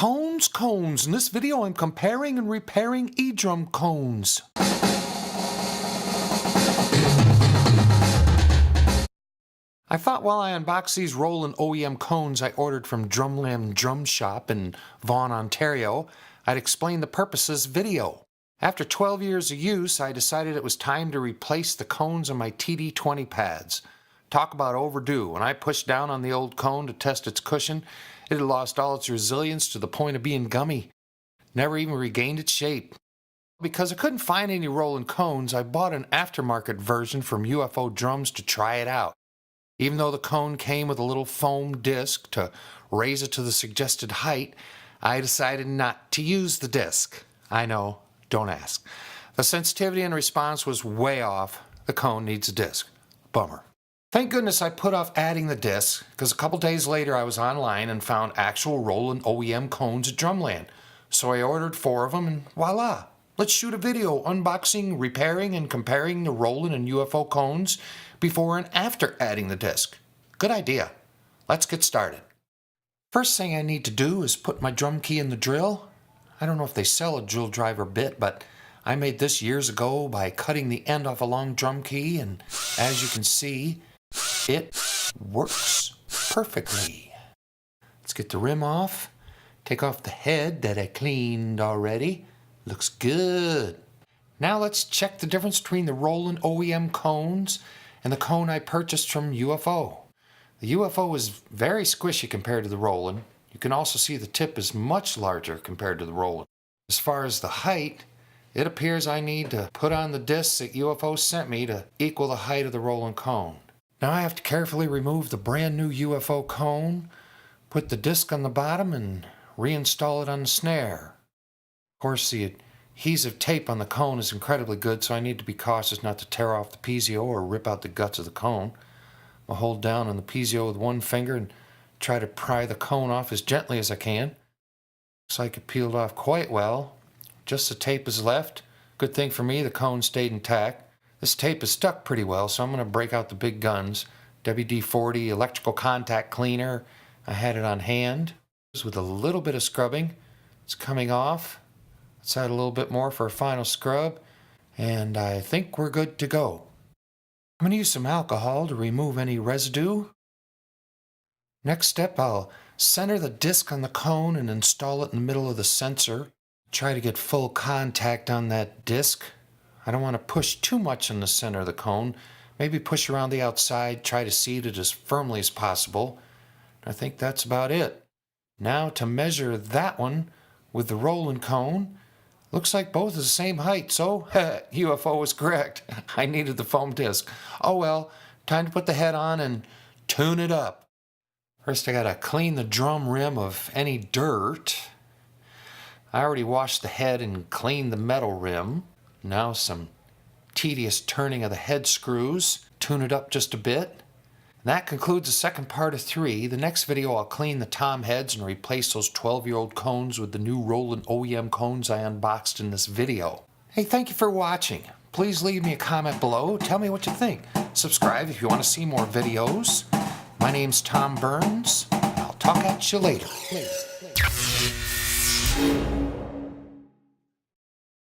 Cones. In this video, I'm comparing and repairing eDrum cones. I thought while I unboxed these Roland OEM cones I ordered from Drumland Drum Shop in Vaughan, Ontario, I'd explain the purposes video. After 12 years of use, I decided it was time to replace the cones on my TD20 pads. Talk about overdue. When I pushed down on the old cone to test its cushion, it had lost all its resilience to the point of being gummy. Never even regained its shape. Because I couldn't find any Roland cones, I bought an aftermarket version from UFO Drums to try it out. Even though the cone came with a little foam disc to raise it to the suggested height, I decided not to use the disc. I know, don't ask. The sensitivity and response was way off. The cone needs a disc. Bummer. Thank goodness I put off adding the disc, because a couple days later I was online and found actual Roland OEM cones at Drumland. So I ordered 4 of them and voila! Let's shoot a video unboxing, repairing, and comparing the Roland and UFO cones before and after adding the disc. Good idea. Let's get started. First thing I need to do is put my drum key in the drill. I don't know if they sell a drill driver bit, but I made this years ago by cutting the end off a long drum key, and as you can see, it works perfectly. Let's get the rim off. Take off the head that I cleaned already. Looks good. Now let's check the difference between the Roland OEM cones and the cone I purchased from UFO. The UFO is very squishy compared to the Roland. You can also see the tip is much larger compared to the Roland. As far as the height, it appears I need to put on the discs that UFO sent me to equal the height of the Roland cone. Now I have to carefully remove the brand new UFO cone, put the disc on the bottom, and reinstall it on the snare. Of course, the adhesive tape on the cone is incredibly good, so I need to be cautious not to tear off the piezo or rip out the guts of the cone. I'll hold down on the piezo with one finger and try to pry the cone off as gently as I can. Looks like it peeled off quite well. Just the tape is left. Good thing for me, the cone stayed intact. This tape is stuck pretty well, so I'm going to break out the big guns. WD-40 electrical contact cleaner. I had it on hand. With a little bit of scrubbing. It's coming off. Let's add a little bit more for a final scrub. And I think we're good to go. I'm going to use some alcohol to remove any residue. Next step, I'll center the disc on the cone and install it in the middle of the sensor. Try to get full contact on that disc. I don't want to push too much in the center of the cone. Maybe push around the outside, try to seat it as firmly as possible. I think that's about it. Now to measure that one with the Roland cone. Looks like both are the same height, so UFO was correct. I needed the foam disc. Oh well, time to put the head on and tune it up. First I gotta clean the drum rim of any dirt. I already washed the head and cleaned the metal rim. Now some tedious turning of the head screws, tune it up just a bit. And that concludes the second part of 3. The next video I'll clean the tom heads and replace those 12-year-old cones with the new Roland OEM cones I unboxed in this video. Hey, thank you for watching. Please leave me a comment below. Tell me what you think. Subscribe if you want to see more videos. My name's Tom Burns. I'll talk at you later.